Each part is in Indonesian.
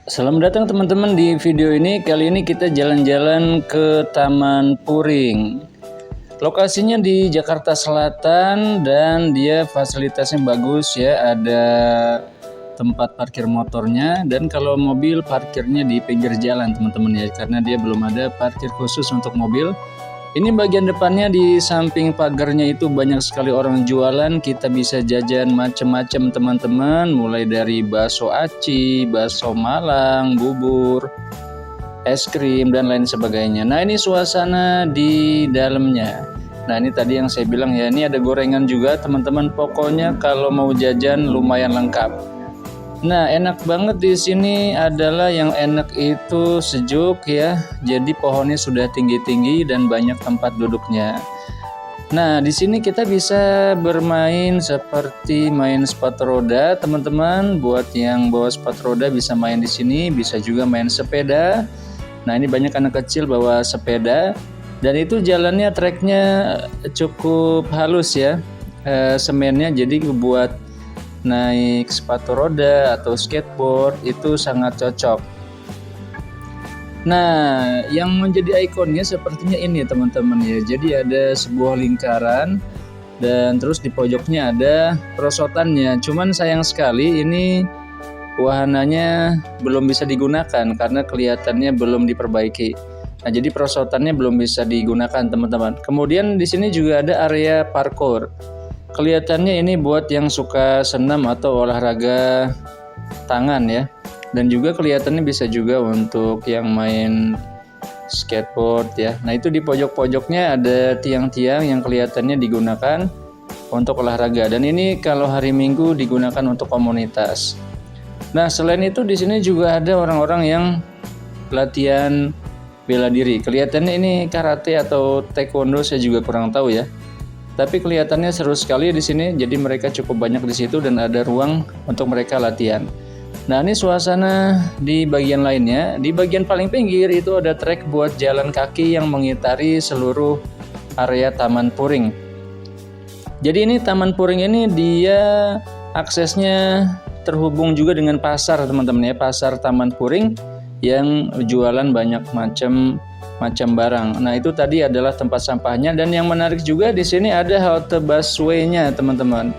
Selamat datang teman-teman di video ini. Kali ini kita jalan-jalan ke Taman Puring. Lokasinya di Jakarta Selatan dan dia fasilitasnya bagus ya. Ada tempat parkir motornya dan kalau mobil parkirnya di pinggir jalan teman-teman ya. Karena dia belum ada parkir khusus untuk mobil. Ini bagian depannya di samping pagarnya itu banyak sekali orang jualan. Kita bisa jajan macam-macam teman-teman, mulai dari bakso aci, bakso Malang, bubur, es krim dan lain sebagainya. Nah, ini suasana di dalamnya. Nah, ini tadi yang saya bilang ya, ini ada gorengan juga teman-teman. Pokoknya kalau mau jajan lumayan lengkap. Nah, enak banget di sini adalah yang enak itu sejuk ya. Jadi pohonnya sudah tinggi-tinggi dan banyak tempat duduknya. Nah, di sini kita bisa bermain seperti main sepatu roda, teman-teman. Buat yang bawa sepatu roda bisa main di sini, bisa juga main sepeda. Nah, ini banyak anak kecil bawa sepeda dan itu jalannya treknya cukup halus ya. Semennya jadi buat naik sepatu roda atau skateboard itu sangat cocok. Nah, yang menjadi ikonnya sepertinya ini teman-teman ya. Jadi ada sebuah lingkaran dan terus di pojoknya ada perosotannya. Cuman sayang sekali ini wahananya belum bisa digunakan karena kelihatannya belum diperbaiki. Nah, jadi perosotannya belum bisa digunakan teman-teman. Kemudian di sini juga ada area parkour. Kelihatannya ini buat yang suka senam atau olahraga tangan ya. Dan juga kelihatannya bisa juga untuk yang main skateboard ya. Nah, itu di pojok-pojoknya ada tiang-tiang yang kelihatannya digunakan untuk olahraga. Dan ini kalau hari Minggu digunakan untuk komunitas. Nah, selain itu di sini juga ada orang-orang yang latihan bela diri. Kelihatannya ini karate atau taekwondo, saya juga kurang tahu ya. Tapi kelihatannya seru sekali di sini. Jadi mereka cukup banyak di situ dan ada ruang untuk mereka latihan. Nah, ini suasana di bagian lainnya. Di bagian paling pinggir itu ada trek buat jalan kaki yang mengitari seluruh area Taman Puring. Jadi ini Taman Puring ini dia aksesnya terhubung juga dengan pasar teman-teman ya. Pasar Taman Puring yang jualan banyak macam barang. Nah, itu tadi adalah tempat sampahnya dan yang menarik juga di sini ada halte busway-nya, teman-teman.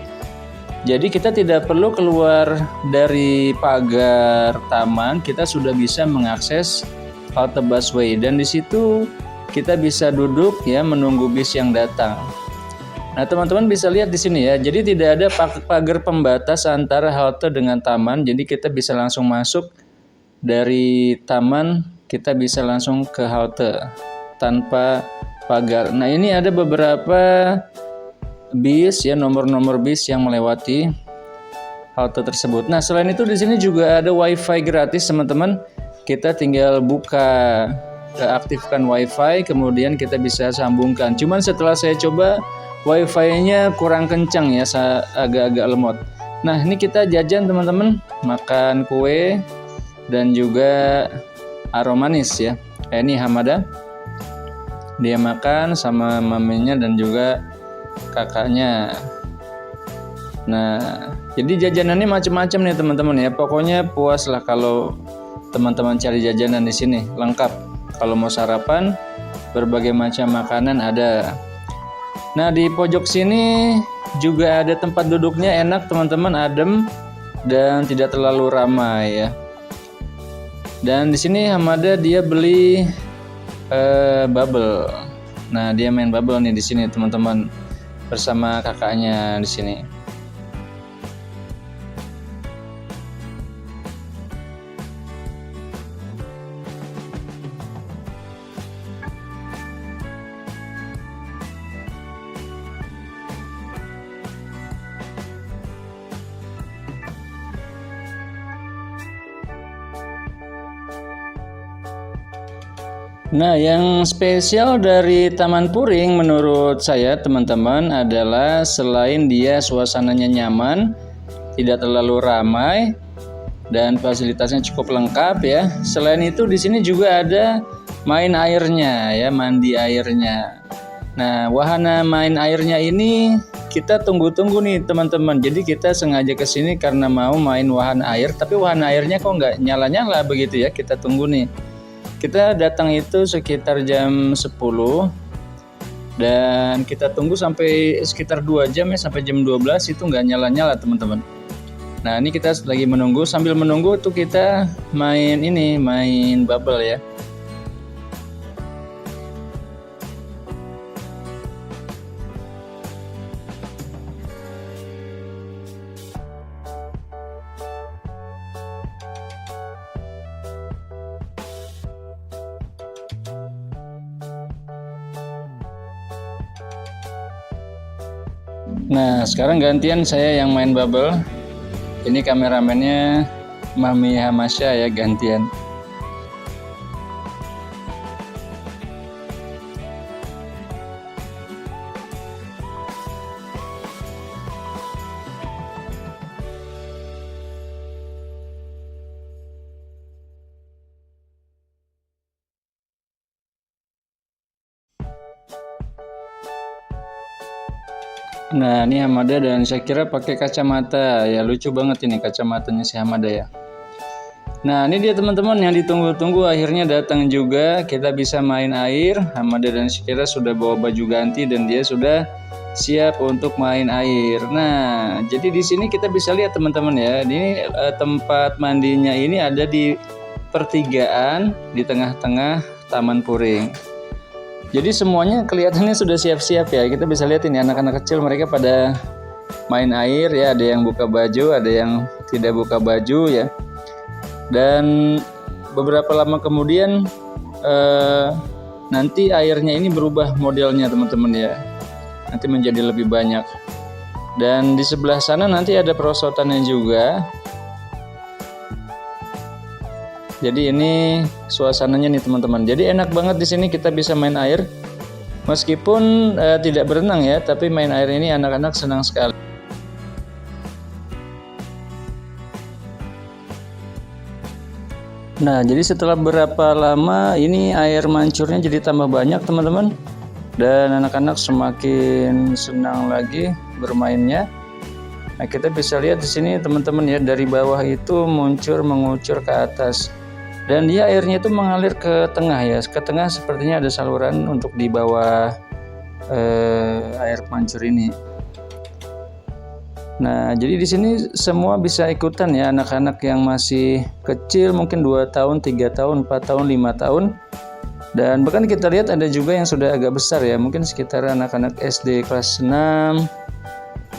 Jadi kita tidak perlu keluar dari pagar taman, kita sudah bisa mengakses halte busway dan di situ kita bisa duduk ya menunggu bis yang datang. Nah, teman-teman bisa lihat di sini ya. Jadi tidak ada pagar pembatas antara halte dengan taman. Jadi kita bisa langsung masuk dari taman, kita bisa langsung ke halte tanpa pagar. Nah, ini ada beberapa bis ya, nomor-nomor bis yang melewati halte tersebut. Nah, selain itu di sini juga ada WiFi gratis, teman-teman. Kita tinggal buka, aktifkan WiFi, kemudian kita bisa sambungkan. Cuman setelah saya coba WiFi-nya kurang kencang ya, agak-agak lemot. Nah, ini kita jajan, teman-teman, makan kue dan juga aromanis ya. Ini Hamada, dia makan sama maminya dan juga kakaknya. Nah, jadi jajanannya macam-macam nih teman-teman ya. Pokoknya puas lah kalau teman-teman cari jajanan di sini, lengkap. Kalau mau sarapan, berbagai macam makanan ada. Nah, di pojok sini juga ada tempat duduknya enak teman-teman, adem dan tidak terlalu ramai ya. Dan di sini Hamada dia beli bubble. Nah, dia main bubble nih di sini teman-teman bersama kakaknya di sini. Nah, yang spesial dari Taman Puring menurut saya teman-teman adalah selain dia suasananya nyaman, tidak terlalu ramai dan fasilitasnya cukup lengkap ya. Selain itu di sini juga ada main airnya ya, mandi airnya. Nah, wahana main airnya ini kita tunggu-tunggu nih teman-teman. Jadi kita sengaja ke sini karena mau main wahana air, tapi wahana airnya kok nggak nyala-nyala begitu ya. Kita tunggu nih. Kita datang itu sekitar jam 10 dan kita tunggu sampai sekitar 2 jam ya, sampai jam 12 itu nggak nyala-nyala teman-teman. Nah ini kita lagi menunggu, sambil menunggu tuh kita main bubble ya. Nah sekarang gantian saya yang main bubble. Ini kameramennya Mami Hamasya ya, gantian. Nah ini Hamada dan saya kira pakai kacamata ya, lucu banget ini kacamatanya si Hamada ya. Nah ini dia teman-teman yang ditunggu-tunggu akhirnya datang juga, kita bisa main air. Hamada dan Syakira sudah bawa baju ganti dan dia sudah siap untuk main air. Nah jadi di sini kita bisa lihat teman-teman ya, ini tempat mandinya ini ada di pertigaan di tengah-tengah Taman Puring. Jadi semuanya kelihatannya sudah siap-siap ya. Kita bisa lihat ini anak-anak kecil mereka pada main air ya. Ada yang buka baju, ada yang tidak buka baju ya. Dan beberapa lama kemudian nanti airnya ini berubah modelnya teman-teman ya. Nanti menjadi lebih banyak. Dan di sebelah sana nanti ada perosotannya juga. Jadi ini suasananya nih teman-teman. Jadi enak banget di sini kita bisa main air. Meskipun tidak berenang ya, tapi main air ini anak-anak senang sekali. Nah, jadi setelah berapa lama ini air mancurnya jadi tambah banyak teman-teman. Dan anak-anak semakin senang lagi bermainnya. Nah, kita bisa lihat di sini teman-teman ya, dari bawah itu mengucur ke atas. Dan dia airnya itu mengalir ke tengah ya, ke tengah sepertinya ada saluran untuk di bawah air mancur ini. Nah jadi di sini semua bisa ikutan ya, anak-anak yang masih kecil mungkin 2 tahun, 3 tahun, 4 tahun, 5 tahun. Dan bahkan kita lihat ada juga yang sudah agak besar ya, mungkin sekitar anak-anak SD kelas 6.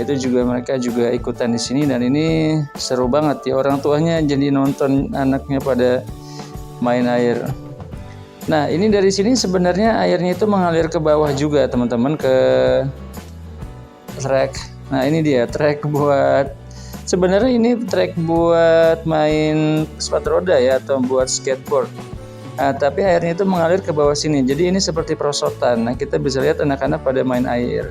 Itu juga mereka juga ikutan di sini dan ini seru banget ya, orang tuanya jadi nonton anaknya pada main air. Nah ini dari sini sebenarnya airnya itu mengalir ke bawah juga teman-teman, ke trek. Nah ini dia trek buat, sebenarnya ini trek buat main sepatu roda ya, atau buat skateboard. Nah tapi airnya itu mengalir ke bawah sini, jadi ini seperti perosotan. Nah kita bisa lihat anak-anak pada main air.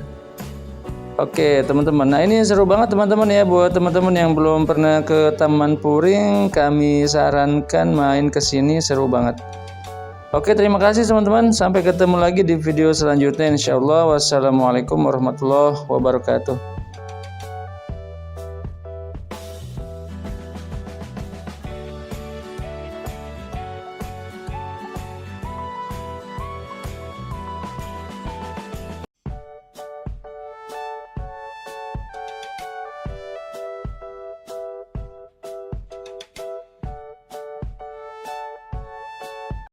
Oke teman-teman, nah ini seru banget teman-teman ya. Buat teman-teman yang belum pernah ke Taman Puring, kami sarankan main ke sini, seru banget. Oke terima kasih teman-teman, sampai ketemu lagi di video selanjutnya insyaallah. Wassalamualaikum warahmatullahi wabarakatuh.